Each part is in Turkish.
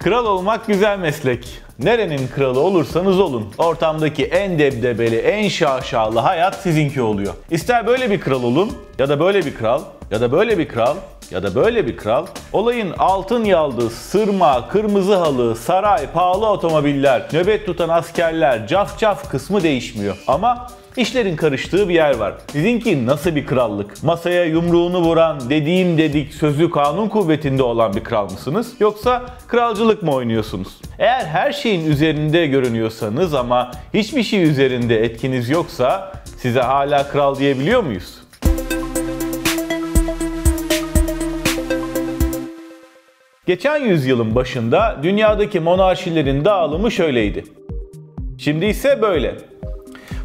Kral olmak güzel meslek. Nerenin kralı olursanız olun, ortamdaki en debdebeli, en şaşalı hayat sizinki oluyor. İster böyle bir kral olun, ya da böyle bir kral, ya da böyle bir kral, ya da böyle bir kral. Olayın altın yaldız, sırma, kırmızı halı, saray, pahalı otomobiller, nöbet tutan askerler, cafcaf kısmı değişmiyor. Ama İşlerin karıştığı bir yer var. Sizinki nasıl bir krallık? Masaya yumruğunu vuran, dediğim dedik, sözü kanun kuvvetinde olan bir kral mısınız? Yoksa kralcılık mı oynuyorsunuz? Eğer her şeyin üzerinde görünüyorsanız ama hiçbir şey üzerinde etkiniz yoksa size hala kral diyebiliyor muyuz? Geçen yüzyılın başında dünyadaki monarşilerin dağılımı şöyleydi. Şimdi ise böyle.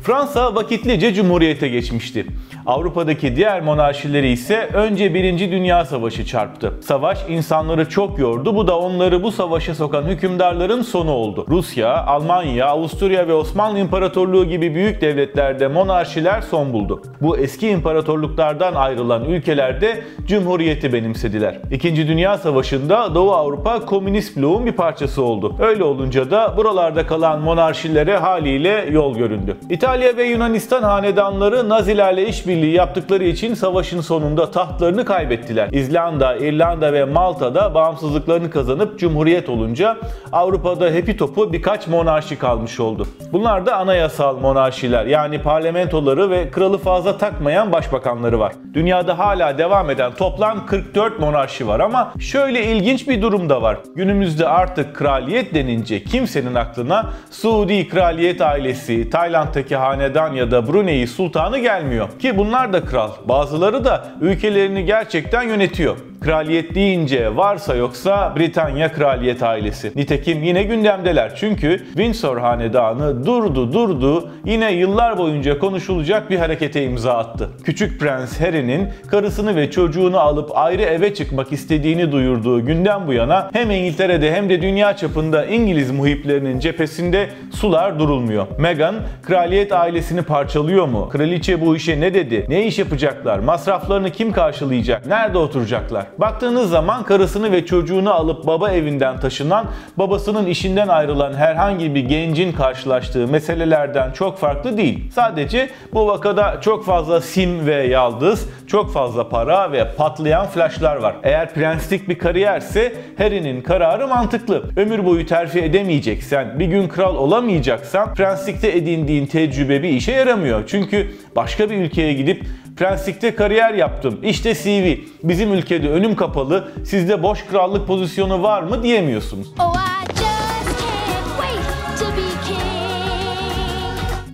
Fransa vakitlice cumhuriyete geçmişti. Avrupa'daki diğer monarşileri ise önce 1. Dünya Savaşı çarptı. Savaş insanları çok yordu. Bu da onları bu savaşa sokan hükümdarların sonu oldu. Rusya, Almanya, Avusturya ve Osmanlı İmparatorluğu gibi büyük devletlerde monarşiler son buldu. Bu eski imparatorluklardan ayrılan ülkelerde cumhuriyeti benimsediler. 2. Dünya Savaşı'nda Doğu Avrupa komünist bloğun bir parçası oldu. Öyle olunca da buralarda kalan monarşilere haliyle yol göründü. İtalya ve Yunanistan hanedanları Nazilerle işbirliği yaptıkları için savaşın sonunda tahtlarını kaybettiler. İzlanda, İrlanda ve Malta'da bağımsızlıklarını kazanıp cumhuriyet olunca Avrupa'da hepi topu birkaç monarşi kalmış oldu. Bunlar da anayasal monarşiler, yani parlamentoları ve kralı fazla takmayan başbakanları var. Dünyada hala devam eden toplam 44 monarşi var ama şöyle ilginç bir durum da var. Günümüzde artık kraliyet denince kimsenin aklına Suudi kraliyet ailesi, Tayland'daki hanedan ya da Brunei sultanı gelmiyor. Ki bunlar da kral. Bazıları da ülkelerini gerçekten yönetiyor. Kraliyet deyince varsa yoksa Britanya kraliyet ailesi. Nitekim yine gündemdeler. Çünkü Windsor hanedanı durdu yine yıllar boyunca konuşulacak bir harekete imza attı. Küçük Prens Harry'nin karısını ve çocuğunu alıp ayrı eve çıkmak istediğini duyurduğu günden bu yana hem İngiltere'de hem de dünya çapında İngiliz muhiplerinin cephesinde sular durulmuyor. Meghan kraliyet ailesini parçalıyor mu? Kraliçe bu işe ne dedi? Ne iş yapacaklar? Masraflarını kim karşılayacak? Nerede oturacaklar? Baktığınız zaman karısını ve çocuğunu alıp baba evinden taşınan, babasının işinden ayrılan herhangi bir gencin karşılaştığı meselelerden çok farklı değil. Sadece bu vakada çok fazla sim ve yaldız, çok fazla para ve patlayan flaşlar var. Eğer prenslik bir kariyerse Harry'nin kararı mantıklı. Ömür boyu terfi edemeyeceksen, bir gün kral olamayacaksan prenslikte edindiğin tecrübe bir işe yaramıyor. Çünkü başka bir ülkeye gidip prenslikte kariyer yaptım, İşte CV, bizim ülkede önüm kapalı, sizde boş krallık pozisyonu var mı diyemiyorsunuz.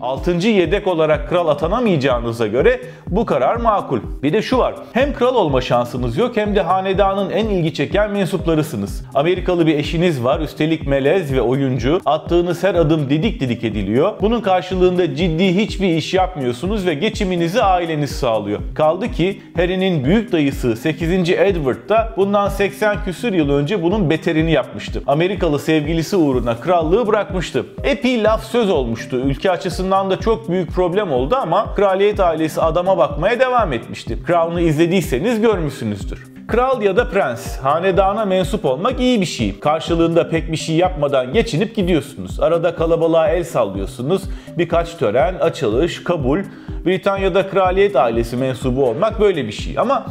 6. yedek olarak kral atanamayacağınıza göre bu karar makul. Bir de şu var, hem kral olma şansınız yok hem de hanedanın en ilgi çeken mensuplarısınız. Amerikalı bir eşiniz var, üstelik melez ve oyuncu. Attığınız her adım didik didik ediliyor. Bunun karşılığında ciddi hiçbir iş yapmıyorsunuz ve geçiminizi aileniz sağlıyor. Kaldı ki Harry'nin büyük dayısı 8. Edward da bundan 80 küsür yıl önce bunun beterini yapmıştı. Amerikalı sevgilisi uğruna krallığı bırakmıştı. Epey laf söz olmuştu. Ülke açısından da çok büyük problem oldu ama kraliyet ailesi adama bakmaya devam etmişti. Crown'u izlediyseniz görmüşsünüzdür. Kral ya da prens, hanedana mensup olmak iyi bir şey. Karşılığında pek bir şey yapmadan geçinip gidiyorsunuz. Arada kalabalığa el sallıyorsunuz. Birkaç tören, açılış, kabul. Britanya'da kraliyet ailesi mensubu olmak böyle bir şey. Ama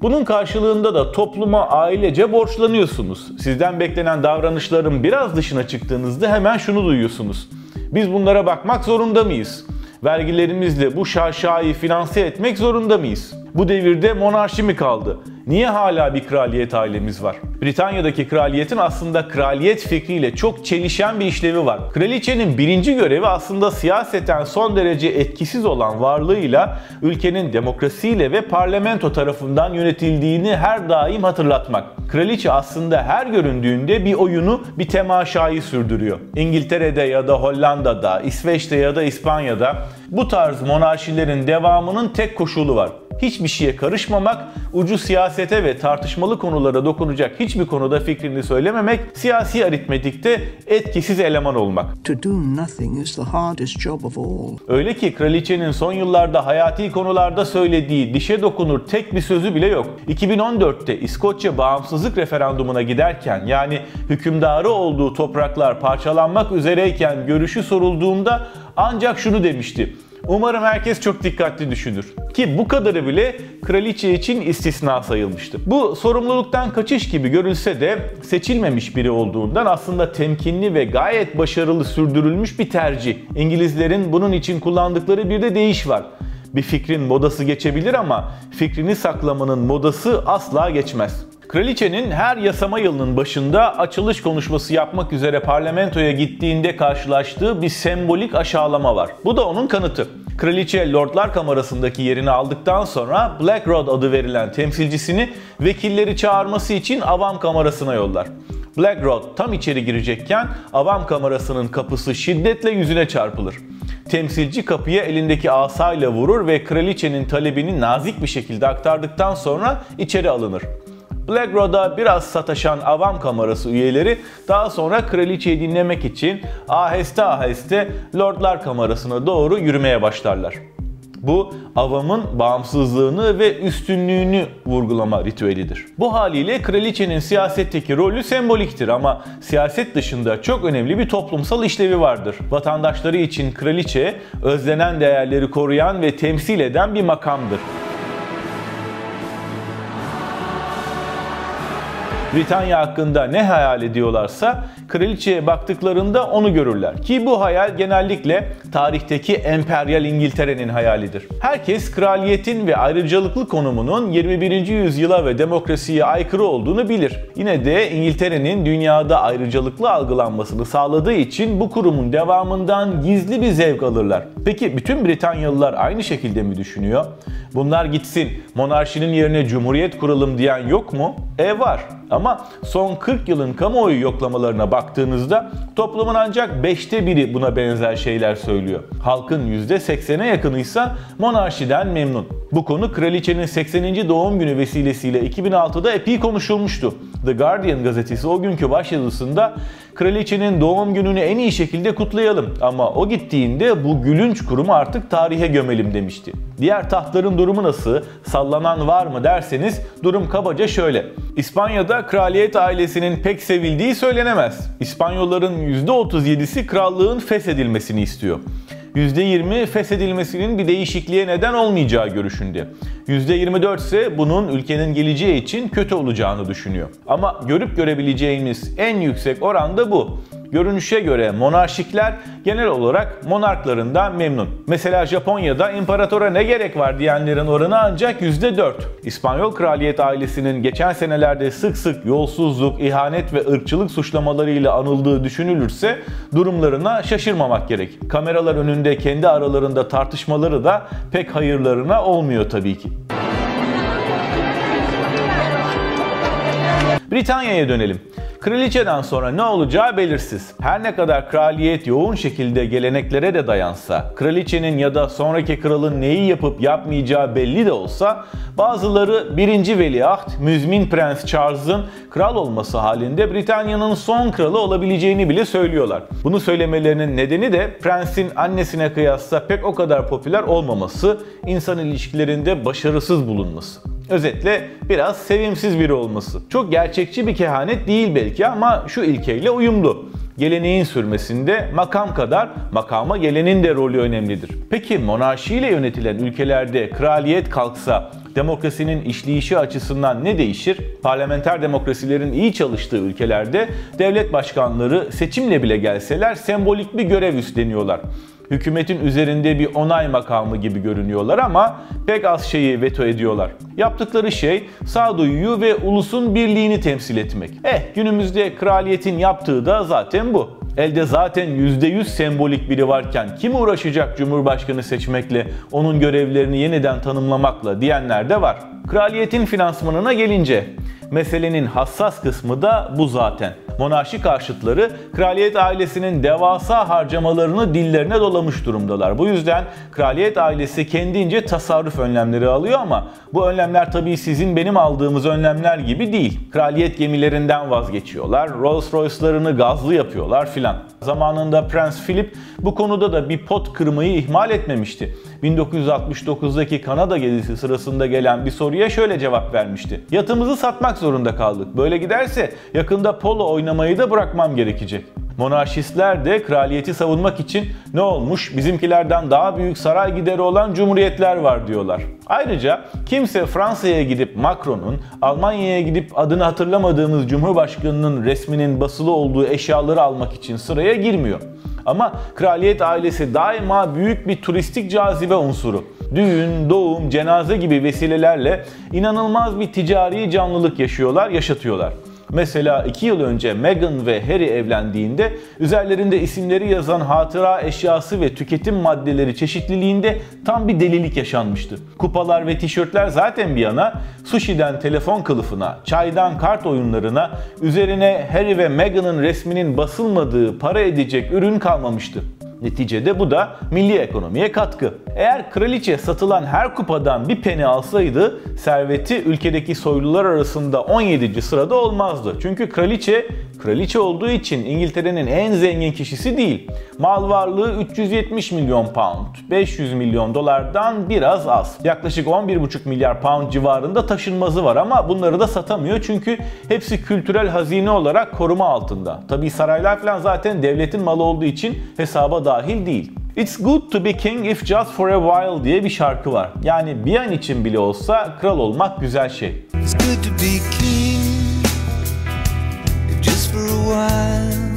bunun karşılığında da topluma ailece borçlanıyorsunuz. Sizden beklenen davranışların biraz dışına çıktığınızda hemen şunu duyuyorsunuz. Biz bunlara bakmak zorunda mıyız? Vergilerimizle bu şaşayı finanse etmek zorunda mıyız? Bu devirde monarşi mi kaldı? Niye hala bir kraliyet ailemiz var? Britanya'daki kraliyetin aslında kraliyet fikriyle çok çelişen bir işlevi var. Kraliçenin birinci görevi aslında siyaseten son derece etkisiz olan varlığıyla ülkenin demokrasiyle ve parlamento tarafından yönetildiğini her daim hatırlatmak. Kraliçe aslında her göründüğünde bir oyunu, bir temaşayı sürdürüyor. İngiltere'de ya da Hollanda'da, İsveç'te ya da İspanya'da bu tarz monarşilerin devamının tek koşulu var. hiçbir şeye karışmamak, ucu siyasete ve tartışmalı konulara dokunacak hiçbir konuda fikrini söylememek, siyasi aritmetikte etkisiz eleman olmak. To do nothing is the hardest job of all. Öyle ki kraliçenin son yıllarda hayati konularda söylediği dişe dokunur tek bir sözü bile yok. 2014'te İskoçya bağımsızlık referandumuna giderken, yani hükümdarı olduğu topraklar parçalanmak üzereyken görüşü sorulduğunda ancak şunu demişti: "Umarım herkes çok dikkatli düşünür." Ki bu kadarı bile kraliçe için istisna sayılmıştı. Bu sorumluluktan kaçış gibi görülse de seçilmemiş biri olduğundan aslında temkinli ve gayet başarılı sürdürülmüş bir tercih. İngilizlerin bunun için kullandıkları bir de deyiş var: bir fikrin modası geçebilir ama fikrini saklamanın modası asla geçmez. Kraliçenin her yasama yılının başında açılış konuşması yapmak üzere parlamentoya gittiğinde karşılaştığı bir sembolik aşağılama var. Bu da onun kanıtı. Kraliçe Lordlar Kamerası'ndaki yerini aldıktan sonra Black Rod adı verilen temsilcisini vekilleri çağırması için Avam Kamerası'na yollar. Black Rod tam içeri girecekken Avam Kamerası'nın kapısı şiddetle yüzüne çarpılır. Temsilci kapıya elindeki asayla vurur ve kraliçenin talebini nazik bir şekilde aktardıktan sonra içeri alınır. Black Rod'a biraz sataşan Avam Kamerası üyeleri daha sonra kraliçeyi dinlemek için aheste aheste Lordlar Kamerası'na doğru yürümeye başlarlar. Bu, avamın bağımsızlığını ve üstünlüğünü vurgulama ritüelidir. Bu haliyle kraliçenin siyasetteki rolü semboliktir ama siyaset dışında çok önemli bir toplumsal işlevi vardır. Vatandaşları için kraliçe, özlenen değerleri koruyan ve temsil eden bir makamdır. Britanya hakkında ne hayal ediyorlarsa kraliçeye baktıklarında onu görürler. Ki bu hayal genellikle tarihteki emperyal İngiltere'nin hayalidir. Herkes kraliyetin ve ayrıcalıklı konumunun 21. yüzyıla ve demokrasiye aykırı olduğunu bilir. Yine de İngiltere'nin dünyada ayrıcalıklı algılanmasını sağladığı için bu kurumun devamından gizli bir zevk alırlar. Peki bütün Britanyalılar aynı şekilde mi düşünüyor? Bunlar gitsin, monarşinin yerine cumhuriyet kuralım diyen yok mu? Var. Ama son 40 yılın kamuoyu yoklamalarına baktığınızda toplumun ancak 5'te biri buna benzer şeyler söylüyor. Halkın %80'e yakınıysa monarşiden memnun. Bu konu kraliçenin 80. doğum günü vesilesiyle 2006'da epey konuşulmuştu. The Guardian gazetesi o günkü başyazısında kraliçenin doğum gününü en iyi şekilde kutlayalım ama o gittiğinde bu gülünç kurumu artık tarihe gömelim demişti. Diğer tahtların durumu nasıl, sallanan var mı derseniz durum kabaca şöyle. İspanya'da kraliyet ailesinin pek sevildiği söylenemez. İspanyolların %37'si krallığın feshedilmesini istiyor. %20 feshedilmesinin bir değişikliğe neden olmayacağı görüşünde. %24 ise bunun ülkenin geleceği için kötü olacağını düşünüyor. Ama görüp görebileceğimiz en yüksek oran da bu. Görünüşe göre monarşikler genel olarak monarklarından memnun. Mesela Japonya'da imparatora ne gerek var diyenlerin oranı ancak %4. İspanyol kraliyet ailesinin geçen senelerde sık sık yolsuzluk, ihanet ve ırkçılık suçlamalarıyla anıldığı düşünülürse durumlarına şaşırmamak gerek. Kameralar önünde kendi aralarında tartışmaları da pek hayırlarına olmuyor tabii ki. Britanya'ya dönelim. Kraliçeden sonra ne olacağı belirsiz. Her ne kadar kraliyet yoğun şekilde geleneklere de dayansa, kraliçenin ya da sonraki kralın neyi yapıp yapmayacağı belli de olsa, bazıları 1. Veliaht Müzmin Prens Charles'ın kral olması halinde Britanya'nın son kralı olabileceğini bile söylüyorlar. Bunu söylemelerinin nedeni de prensin annesine kıyasla pek o kadar popüler olmaması, insan ilişkilerinde başarısız bulunması. Özetle biraz sevimsiz biri olması. Çok gerçekçi bir kehanet değil belki ama şu ilkeyle uyumlu. Geleneğin sürmesinde makam kadar makama gelenin de rolü önemlidir. Peki monarşiyle yönetilen ülkelerde kraliyet kalksa demokrasinin işleyişi açısından ne değişir? Parlamenter demokrasilerin iyi çalıştığı ülkelerde devlet başkanları seçimle bile gelseler sembolik bir görev üstleniyorlar. Hükümetin üzerinde bir onay makamı gibi görünüyorlar ama pek az şeyi veto ediyorlar. Yaptıkları şey sağduyuyu ve ulusun birliğini temsil etmek. Günümüzde kraliyetin yaptığı da zaten bu. Elde zaten %100 sembolik biri varken kim uğraşacak Cumhurbaşkanı seçmekle, onun görevlerini yeniden tanımlamakla diyenler de var. Kraliyetin finansmanına gelince, Meselenin hassas kısmı da bu zaten. Monarşi karşıtları kraliyet ailesinin devasa harcamalarını dillerine dolamış durumdalar. Bu yüzden kraliyet ailesi kendince tasarruf önlemleri alıyor ama bu önlemler tabii sizin benim aldığımız önlemler gibi değil. Kraliyet gemilerinden vazgeçiyorlar, Rolls Royce'larını gazlı yapıyorlar filan. Zamanında Prens Philip bu konuda da bir pot kırmayı ihmal etmemişti. 1969'daki Kanada gezisi sırasında gelen bir soruya şöyle cevap vermişti. Yatımızı satmak zorunda kaldık. Böyle giderse yakında polo oynamayı da bırakmam gerekecek. Monarşistler de kraliyeti savunmak için ne olmuş, bizimkilerden daha büyük saray gideri olan cumhuriyetler var diyorlar. Ayrıca kimse Fransa'ya gidip Macron'un, Almanya'ya gidip adını hatırlamadığımız Cumhurbaşkanı'nın resminin basılı olduğu eşyaları almak için sıraya girmiyor. Ama kraliyet ailesi daima büyük bir turistik cazibe unsuru. Düğün, doğum, cenaze gibi vesilelerle inanılmaz bir ticari canlılık yaşatıyorlar. Mesela 2 yıl önce Meghan ve Harry evlendiğinde üzerlerinde isimleri yazan hatıra eşyası ve tüketim maddeleri çeşitliliğinde tam bir delilik yaşanmıştı. Kupalar ve tişörtler zaten bir yana, sushi'den telefon kılıfına, çaydan kart oyunlarına, üzerine Harry ve Meghan'ın resminin basılmadığı para edecek ürün kalmamıştı. Neticede bu da milli ekonomiye katkı. Eğer kraliçe satılan her kupadan bir peni alsaydı serveti ülkedeki soylular arasında 17. sırada olmazdı. Çünkü kraliçe olduğu için İngiltere'nin en zengin kişisi değil. Mal varlığı 370 milyon pound, 500 milyon dolardan biraz az. Yaklaşık 11,5 milyar pound civarında taşınmazı var ama bunları da satamıyor çünkü hepsi kültürel hazine olarak koruma altında. Tabii saraylar falan zaten devletin malı olduğu için hesaba dahil değil. It's good to be king if just for a while diye bir şarkı var. Yani bir an için bile olsa kral olmak güzel şey. It's good to be king if just for a while.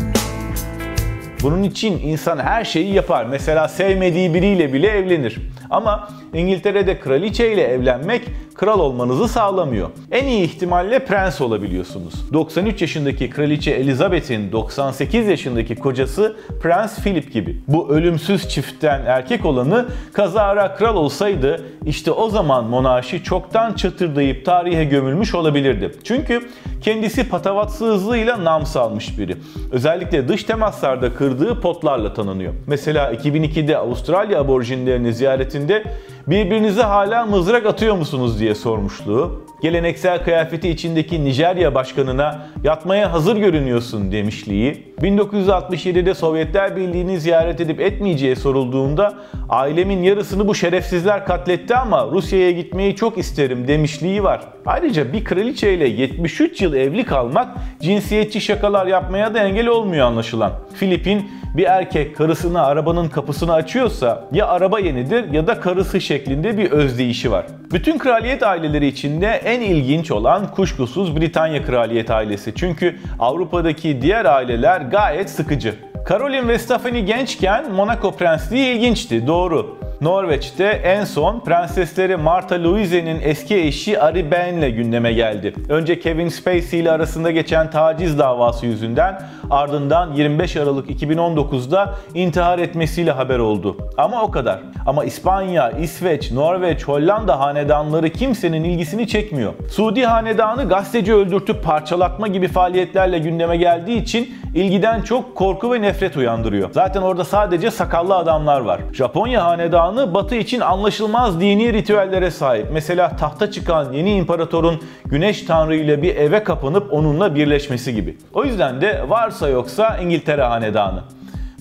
Bunun için insan her şeyi yapar. Mesela sevmediği biriyle bile evlenir. Ama İngiltere'de kraliçe ile evlenmek kral olmanızı sağlamıyor. En iyi ihtimalle prens olabiliyorsunuz. 93 yaşındaki kraliçe Elizabeth'in 98 yaşındaki kocası Prens Philip gibi. Bu ölümsüz çiftten erkek olanı kazara kral olsaydı işte o zaman monarşi çoktan çatırdayıp tarihe gömülmüş olabilirdi. Çünkü kendisi patavatsızlığıyla nam salmış biri. Özellikle dış temaslarda kırdığı potlarla tanınıyor. Mesela 2002'de Avustralya aborjinlerini ziyaretinde birbirinize hala mızrak atıyor musunuz diye sormuşluğu, geleneksel kıyafeti içindeki Nijerya başkanına yatmaya hazır görünüyorsun demişliği, 1967'de Sovyetler Birliği'ni ziyaret edip etmeyeceği sorulduğunda ailemin yarısını bu şerefsizler katletti ama Rusya'ya gitmeyi çok isterim demişliği var. Ayrıca bir kraliçeyle 73 yıl evli kalmak cinsiyetçi şakalar yapmaya da engel olmuyor anlaşılan. Philip'in bir erkek karısına arabanın kapısını açıyorsa ya araba yenidir ya da karısı şeklinde bir özdeyişi var. Bütün kraliyet aileleri içinde en ilginç olan kuşkusuz Britanya kraliyet ailesi. Çünkü Avrupa'daki diğer aileler gayet sıkıcı. Caroline ve Stephanie gençken Monaco prensliği ilginçti, doğru. Norveç'te en son prensesleri Martha Louise'nin eski eşi Ari Behn'le gündeme geldi. Önce Kevin Spacey ile arasında geçen taciz davası yüzünden, ardından 25 Aralık 2019'da intihar etmesiyle haber oldu. Ama o kadar. Ama İspanya, İsveç, Norveç, Hollanda hanedanları kimsenin ilgisini çekmiyor. Suudi hanedanı gazeteci öldürtüp parçalatma gibi faaliyetlerle gündeme geldiği için ilgiden çok korku ve nefret uyandırıyor. Zaten orada sadece sakallı adamlar var. Japonya hanedanı Batı için anlaşılmaz dini ritüellere sahip. Mesela tahta çıkan yeni imparatorun güneş tanrı ile bir eve kapanıp onunla birleşmesi gibi. O yüzden de varsa yoksa İngiltere hanedanı.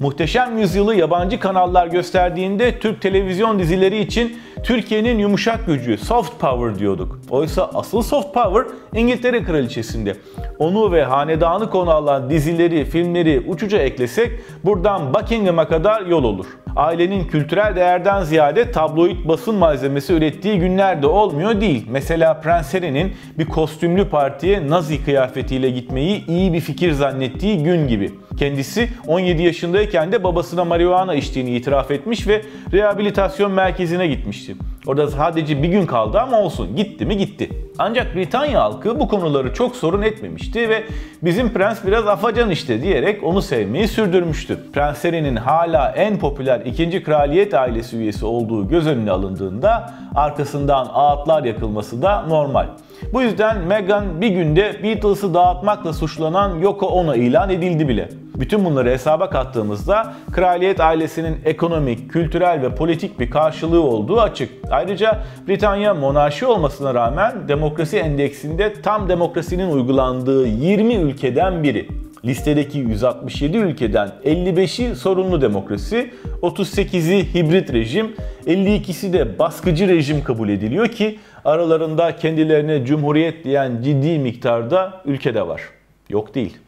Muhteşem Yüzyılı yabancı kanallar gösterdiğinde Türk televizyon dizileri için Türkiye'nin yumuşak gücü, soft power diyorduk. Oysa asıl soft power İngiltere kraliçesinde. Onu ve hanedanı konu alan dizileri, filmleri uçuca eklesek buradan Buckingham'a kadar yol olur. Ailenin kültürel değerden ziyade tabloid basın malzemesi ürettiği günler de olmuyor değil. Mesela Prens Harry'nin bir kostümlü partiye Nazi kıyafetiyle gitmeyi iyi bir fikir zannettiği gün gibi. Kendisi 17 yaşındayken de babasına marihuana içtiğini itiraf etmiş ve rehabilitasyon merkezine gitmişti. Orada sadece bir gün kaldı ama olsun, gitti mi gitti. Ancak Britanya halkı bu konuları çok sorun etmemişti ve bizim prens biraz afacan işte diyerek onu sevmeyi sürdürmüştü. Prens Harry'nin hala en popüler 2. kraliyet ailesi üyesi olduğu göz önüne alındığında arkasından ağıtlar yakılması da normal. Bu yüzden Meghan bir günde Beatles'ı dağıtmakla suçlanan Yoko Ono ilan edildi bile. Bütün bunları hesaba kattığımızda kraliyet ailesinin ekonomik, kültürel ve politik bir karşılığı olduğu açık. Ayrıca Britanya monarşi olmasına rağmen demokrasi endeksinde tam demokrasinin uygulandığı 20 ülkeden biri. Listedeki 167 ülkeden 55'i sorunlu demokrasi, 38'i hibrit rejim, 52'si de baskıcı rejim kabul ediliyor ki aralarında kendilerine cumhuriyet diyen ciddi miktarda ülke de var. Yok değil.